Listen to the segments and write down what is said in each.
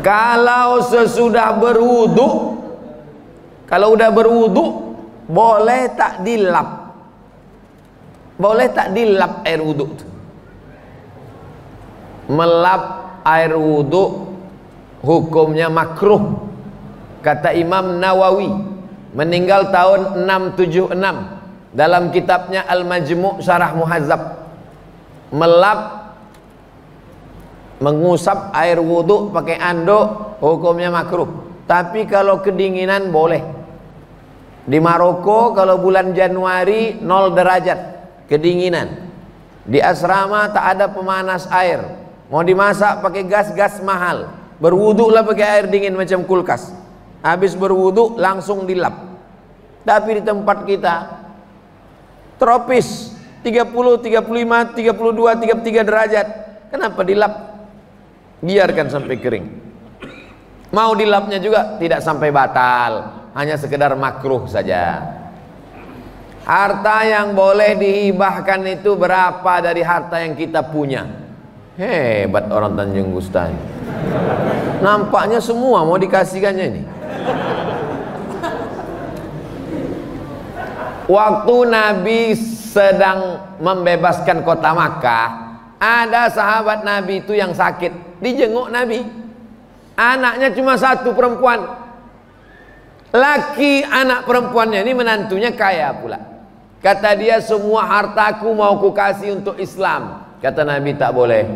Kalau sesudah berwudu, kalau udah berwudu, boleh tak dilap? Boleh tak dilap air wudu? Melap air wudu hukumnya makruh, kata Imam Nawawi, meninggal tahun 676, dalam kitabnya Al-Majmu' Syarah Muhazzab. Melap, mengusap air wudu pakai anduk hukumnya makruh. Tapi kalau kedinginan boleh. Di Maroko kalau bulan Januari 0 derajat kedinginan, di asrama tak ada pemanas air, mau dimasak pakai gas mahal, berwuduklah pakai air dingin macam kulkas. Habis berwuduk langsung dilap. Tapi di tempat kita tropis 30, 35, 32, 33 derajat, kenapa dilap? Biarkan sampai kering. Mau dilapnya juga tidak sampai batal, hanya sekedar makruh saja. Harta yang boleh dihibahkan itu berapa dari harta yang kita punya? Hebat orang Tanjung Gustani. Nampaknya semua mau dikasihkannya ini. Waktu Nabi sedang membebaskan kota Makkah, ada sahabat Nabi itu yang sakit, dijenguk Nabi. Anaknya cuma satu, perempuan. Laki anak perempuannya ini menantunya kaya pula. Kata dia, semua hartaku mau ku kasih untuk Islam. Kata Nabi, tak boleh.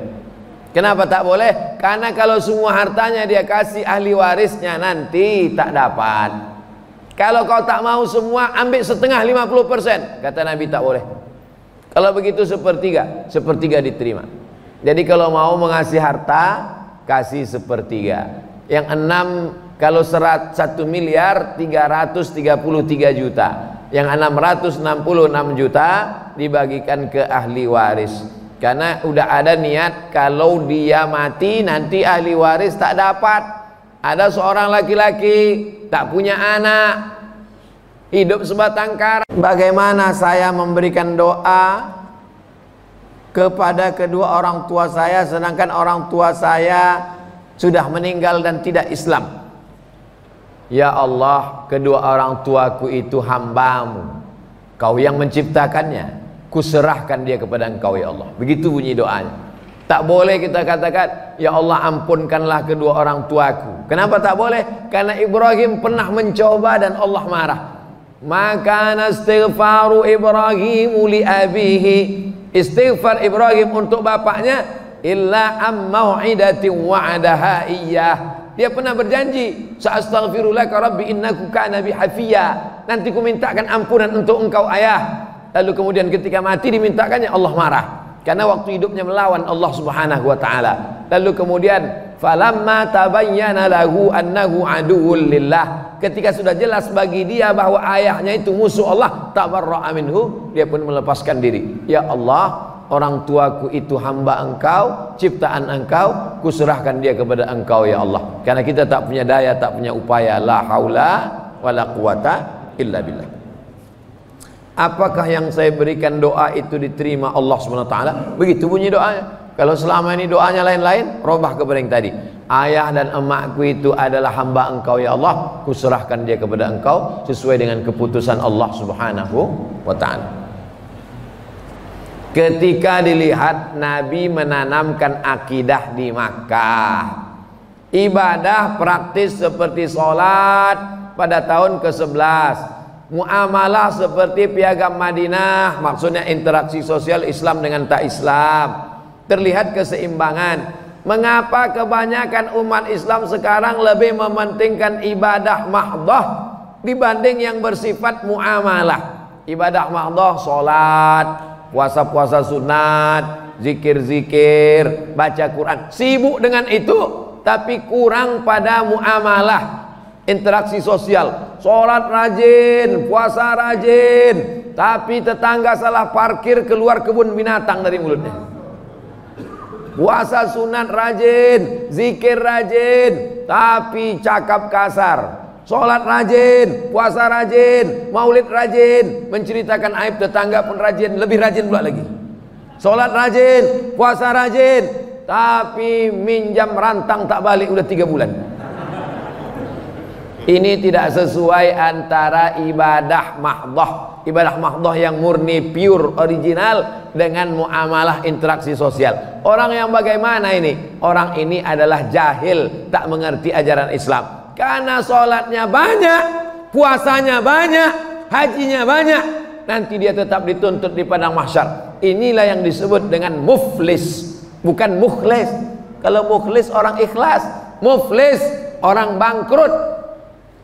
Kenapa tak boleh? Karena kalau semua hartanya dia kasih ahli warisnya, nanti tak dapat. Kalau kau tak mau semua, ambil setengah, 50%. Kata Nabi, tak boleh. Kalau begitu sepertiga diterima. Jadi kalau mau mengasih harta, kasih sepertiga. Yang 6, kalau 1 miliar 333 juta, yang 666 juta dibagikan ke ahli waris. Karena udah ada niat kalau dia mati nanti ahli waris tak dapat. Ada seorang laki-laki tak punya anak, hidup sebatang kara. Bagaimana saya memberikan doa kepada kedua orang tua saya, sedangkan orang tua saya sudah meninggal dan tidak Islam? Ya Allah, kedua orang tuaku itu hamba-Mu, Kau yang menciptakannya, kuserahkan dia kepada Engkau ya Allah. Begitu bunyi doanya. Tak boleh kita katakan, ya Allah ampunkanlah kedua orang tuaku. Kenapa tak boleh? Karena Ibrahim pernah mencoba dan Allah marah. Maka istighfaru Ibrahim li abihi, istighfar Ibrahim untuk bapaknya, illa am mau'idatin wa'adaha iyyah. Dia pernah berjanji, sa'astaghfirulaka rabbi innaku kana bi hafiya. Nanti ku mintakan ampunan untuk engkau ayah. Lalu kemudian ketika mati dimintakannya, Allah marah. Karena waktu hidupnya melawan Allah Subhanahu wa taala. Lalu kemudian falamma tabayyana lahu annahu aduwwul lillah, ketika sudah jelas bagi dia bahwa ayahnya itu musuh Allah, tabarra'a minhu, dia pun melepaskan diri. Ya Allah, orang tuaku itu hamba Engkau, ciptaan Engkau, kuserahkan dia kepada Engkau ya Allah. Karena kita tak punya daya, tak punya upaya. La haula wala quwata illa billah. Apakah yang saya berikan doa itu diterima Allah Subhanahu wa taala? Begitu bunyi doanya. Kalau selama ini doanya lain-lain, robah kepada yang tadi. Ayah dan emakku itu adalah hamba Engkau ya Allah, kuserahkan dia kepada Engkau sesuai dengan keputusan Allah Subhanahu wa taala. Ketika dilihat Nabi menanamkan akidah di Makkah, ibadah praktis seperti sholat pada tahun ke-11, muamalah seperti piagam Madinah, maksudnya interaksi sosial Islam dengan tak Islam, terlihat keseimbangan. Mengapa kebanyakan umat Islam sekarang lebih mementingkan ibadah mahdhah dibanding yang bersifat muamalah? Ibadah mahdhah, sholat, puasa-puasa sunat, zikir-zikir, baca Quran, sibuk dengan itu, tapi kurang pada muamalah, interaksi sosial. Sholat rajin, puasa rajin, tapi tetangga salah parkir, keluar kebun binatang dari mulutnya. Puasa sunat rajin, zikir rajin, tapi cakap kasar. Sholat rajin, puasa rajin, maulid rajin, menceritakan aib tetangga pun rajin, lebih rajin pula lagi. Sholat rajin, puasa rajin, tapi minjam rantang tak balik udah 3 bulan. Ini tidak sesuai antara ibadah mahdoh yang murni, pure, original dengan muamalah interaksi sosial. Orang yang bagaimana ini? Orang ini adalah jahil, tak mengerti ajaran Islam. Karena sholatnya banyak, puasanya banyak, hajinya banyak, nanti dia tetap dituntut di padang mahsyar. Inilah yang disebut dengan muflis, bukan mukhlis. Kalau mukhlis orang ikhlas, muflis orang bangkrut.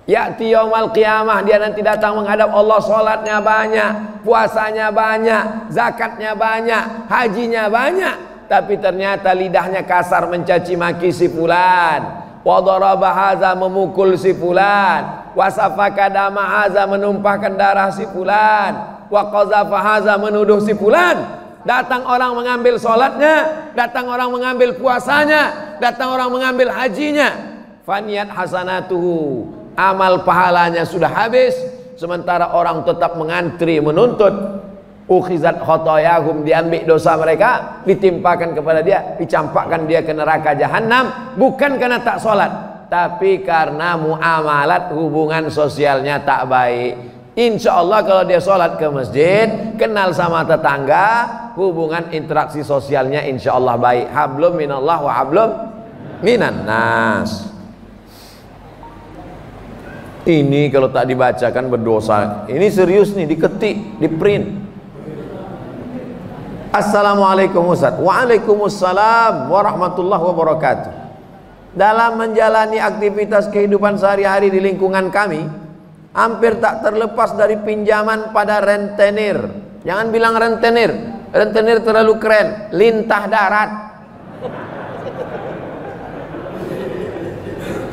Ya'ti yaumal qiyamah, dia nanti datang menghadap Allah, sholatnya banyak, puasanya banyak, zakatnya banyak, hajinya banyak, tapi ternyata lidahnya kasar mencaci maki si fulan, wa daraba hadza, memukul si fulan, wa safaka dama hadza, menumpahkan darah si fulan, wa qazafa hadza, menuduh si fulan. Datang orang mengambil sholatnya, datang orang mengambil puasanya, datang orang mengambil hajinya. Faniyat hasanatuhu, amal pahalanya sudah habis, sementara orang tetap mengantri menuntut. Ukhizat khotoyahum, diambil dosa mereka, ditimpakan kepada dia, dicampakkan dia ke neraka jahanam, bukan karena tak sholat, tapi karena muamalat, hubungan sosialnya tak baik. Insya Allah kalau dia sholat ke masjid, kenal sama tetangga, hubungan interaksi sosialnya insya Allah baik. Hablum minallah wa hablum minan nas. Ini kalau tak dibacakan berdosa. Ini serius nih, diketik, di print. Assalamualaikum Ustaz. Waalaikumsalam warahmatullahi wabarakatuh. Dalam menjalani aktivitas kehidupan sehari-hari di lingkungan kami, hampir tak terlepas dari pinjaman pada rentenir. Jangan bilang rentenir, rentenir terlalu keren. Lintah darat.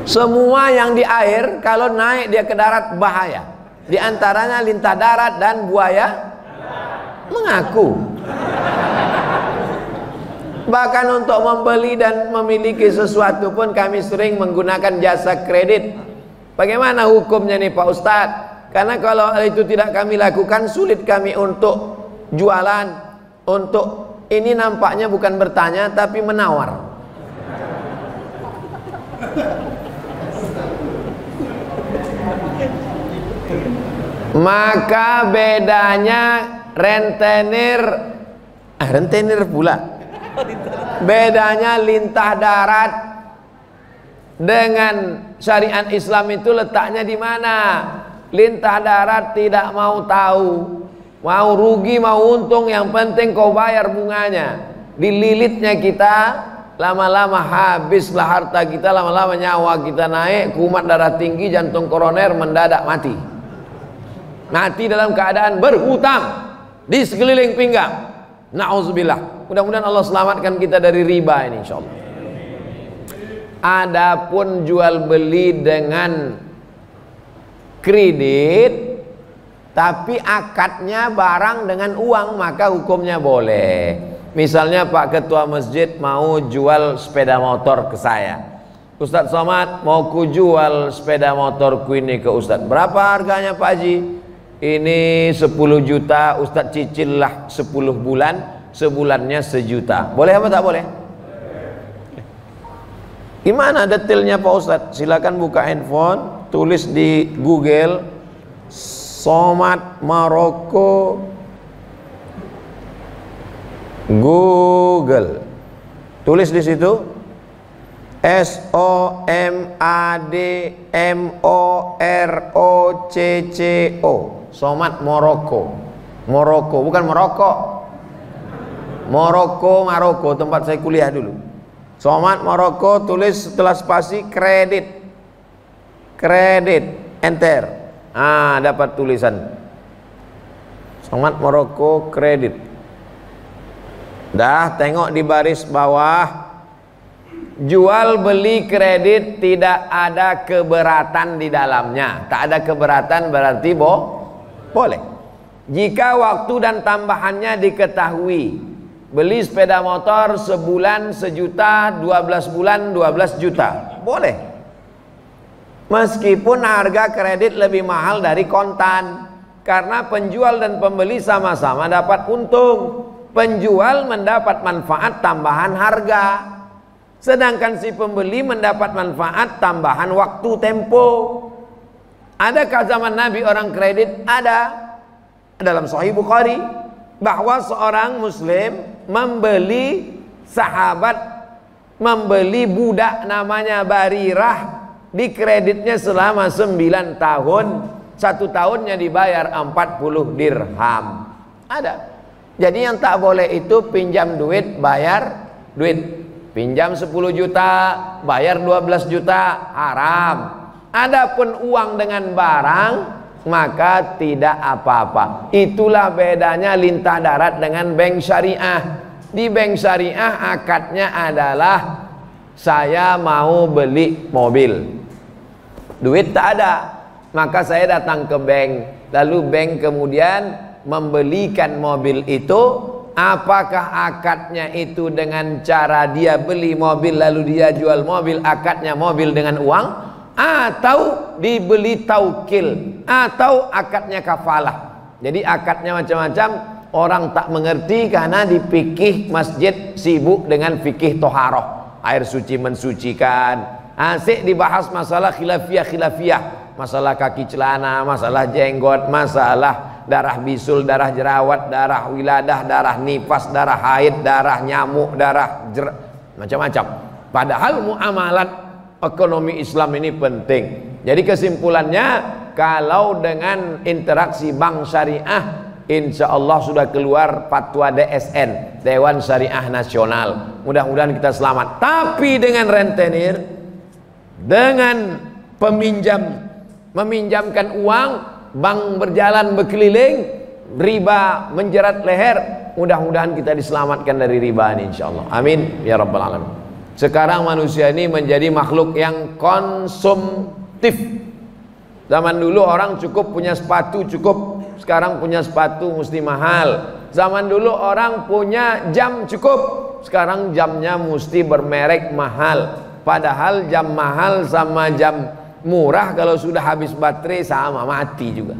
Semua yang di air kalau naik dia ke darat bahaya. Di antaranya lintah darat dan buaya mengaku. Bahkan untuk membeli dan memiliki sesuatu pun kami sering menggunakan jasa kredit. Bagaimana hukumnya nih Pak Ustadz? Karena kalau itu tidak kami lakukan, sulit kami untuk jualan. Untuk ini nampaknya bukan bertanya tapi menawar. Maka bedanya rentenir, rentenir pula. Bedanya lintah darat dengan syariat Islam itu letaknya di mana? Lintah darat tidak mau tahu, mau rugi mau untung, yang penting kau bayar bunganya. Dililitnya kita, lama-lama habislah harta kita, lama-lama nyawa kita naik, kumat darah tinggi, jantung koroner mendadak mati. Mati dalam keadaan berhutang di sekeliling pinggang. Na'udzubillah. Mudah-mudahan Allah selamatkan kita dari riba ini insyaallah. Adapun jual beli dengan kredit tapi akadnya barang dengan uang, maka hukumnya boleh. Misalnya Pak Ketua Masjid mau jual sepeda motor ke saya. Ustadz Somad, mau ku jual sepeda motorku ini ke Ustadz. Berapa harganya Pak Haji? Ini 10 juta, Ustadz cicil lah 10 bulan, sebulannya 1 juta. Boleh apa tak boleh? Gimana detailnya Pak Ustadz? Silakan buka handphone, tulis di Google Somad Maroko, Google, tulis di situ SOMADMOROCCO, Somad Maroko. Maroko, bukan Maroko. Maroko, tempat saya kuliah dulu. Somad Maroko, tulis setelah spasi kredit. Kredit, enter. Ah, dapat tulisan. Somad Maroko kredit. Dah, tengok di baris bawah. Jual beli kredit tidak ada keberatan di dalamnya. Tak ada keberatan berarti boleh. Jika waktu dan tambahannya diketahui. Beli sepeda motor sebulan 1 juta, 12 bulan 12 juta. Boleh. Meskipun harga kredit lebih mahal dari kontan. Karena penjual dan pembeli sama-sama dapat untung. Penjual mendapat manfaat tambahan harga. sedangkan si pembeli mendapat manfaat tambahan waktu tempo. Adakah zaman Nabi orang kredit? Ada. Dalam Sahih Bukhari bahwa seorang muslim membeli budak namanya Barirah, di kreditnya selama 9 tahun, 1 tahunnya dibayar 40 dirham. Ada. Jadi yang tak boleh itu pinjam duit, bayar duit. Pinjam 10 juta, bayar 12 juta, haram. Adapun uang dengan barang, maka tidak apa-apa. Itulah bedanya lintah darat dengan bank syariah. Di bank syariah akadnya adalah saya mau beli mobil, duit tak ada, maka saya datang ke bank, lalu bank kemudian membelikan mobil itu. Apakah akadnya itu dengan cara dia beli mobil lalu dia jual mobil, akadnya mobil dengan uang, atau dibeli taukil, atau akadnya kafalah. Jadi akadnya macam-macam, orang tak mengerti karena di fikih masjid sibuk dengan fikih toharoh, air suci mensucikan. Asik dibahas masalah khilafiyah, masalah kaki celana, masalah jenggot, masalah darah bisul, darah jerawat, darah wiladah, darah nifas, darah haid, darah nyamuk, darah macam-macam. Padahal muamalat ekonomi Islam ini penting. Jadi kesimpulannya, kalau dengan interaksi bank syariah, insya Allah sudah keluar fatwa DSN, Dewan Syariah Nasional. Mudah-mudahan kita selamat. Tapi dengan rentenir, dengan meminjamkan uang, bank berjalan berkeliling, riba menjerat leher. Mudah-mudahan kita diselamatkan dari riba ini, insyaallah. Amin ya rabbal alamin. Sekarang manusia ini menjadi makhluk yang konsumtif. Zaman dulu orang cukup punya sepatu cukup, sekarang punya sepatu mesti mahal. Zaman dulu orang punya jam cukup, sekarang jamnya mesti bermerek mahal. Padahal jam mahal sama jam murah kalau sudah habis baterai sama, mati juga.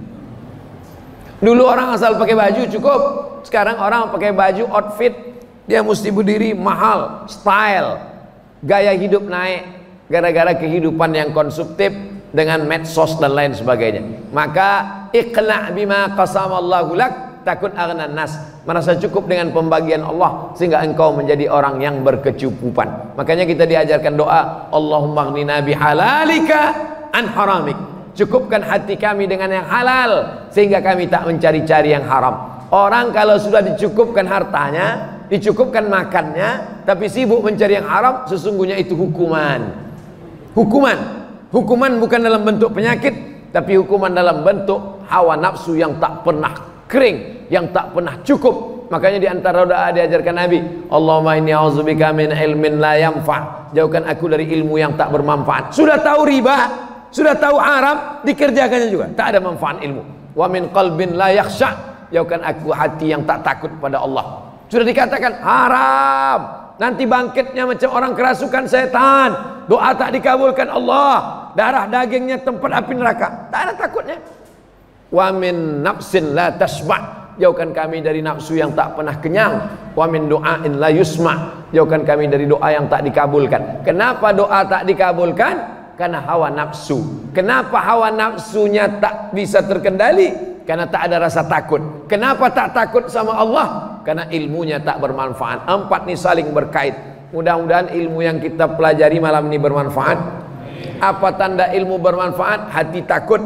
Dulu orang asal pakai baju cukup, sekarang orang pakai baju outfit, dia mesti berdiri mahal, style, gaya hidup naik gara-gara kehidupan yang konsumtif dengan medsos dan lain sebagainya. Maka iqna' bima qasamallahu lak takun aghnan nas, merasa cukup dengan pembagian Allah sehingga engkau menjadi orang yang berkecukupan. Makanya kita diajarkan doa, Allahumma aghnina bihalalika an haramik, cukupkan hati kami dengan yang halal sehingga kami tak mencari-cari yang haram. Orang kalau sudah dicukupkan hartanya, dicukupkan makannya, tapi sibuk mencari yang haram, sesungguhnya itu hukuman. Hukuman bukan dalam bentuk penyakit, tapi hukuman dalam bentuk hawa nafsu yang tak pernah kering, yang tak pernah cukup. Makanya di antara doa diajarkan Nabi, Allahumma inni a'udzubika min ilmin la yanfa', jauhkan aku dari ilmu yang tak bermanfaat. Sudah tahu riba, sudah tahu haram, dikerjakannya juga tak ada manfaat ilmu. Wa min qalbin la yakhsha', jauhkan aku hati yang tak takut pada Allah. Sudah dikatakan haram, nanti bangkitnya macam orang kerasukan setan, doa tak dikabulkan Allah, darah dagingnya tempat api neraka, tak ada takutnya. Wa min nafsin la tashba', jauhkan kami dari nafsu yang tak pernah kenyang. Wa min du'ain la yusma', jauhkan kami dari doa yang tak dikabulkan. Kenapa doa tak dikabulkan? Karena hawa nafsu. Kenapa hawa nafsunya tak bisa terkendali? Karena tak ada rasa takut. Kenapa tak takut sama Allah? Karena ilmunya tak bermanfaat. Empat ini saling berkait. Mudah-mudahan ilmu yang kita pelajari malam ini bermanfaat. Apa tanda ilmu bermanfaat? Hati takut.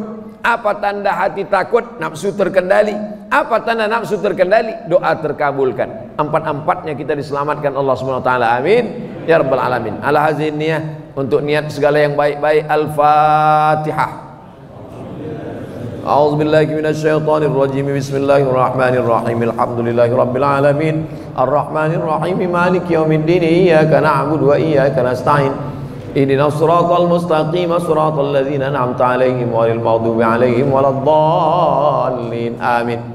Apa tanda hati takut? Nafsu terkendali. Apa tanda nafsu terkendali? Doa terkabulkan. Empat-empatnya kita diselamatkan Allah SWT. Amin ya rabbal alamin. Ala hazin niyah, untuk niat segala yang baik-baik. Al-Fatihah. A'udzubillahi minasyaitonir rajim. Bismillahirrahmanirrahim. Alhamdulillahi rabbil alamin. Arrahmanirrahim. Maliki yaumiddin. Iyyaka na'budu wa iyyaka nasta'in. Ihdinas siratal mustaqim, siratal ladzina an'amta 'alaihim ghairil maghdubi 'alaihim waladdallin. Amin.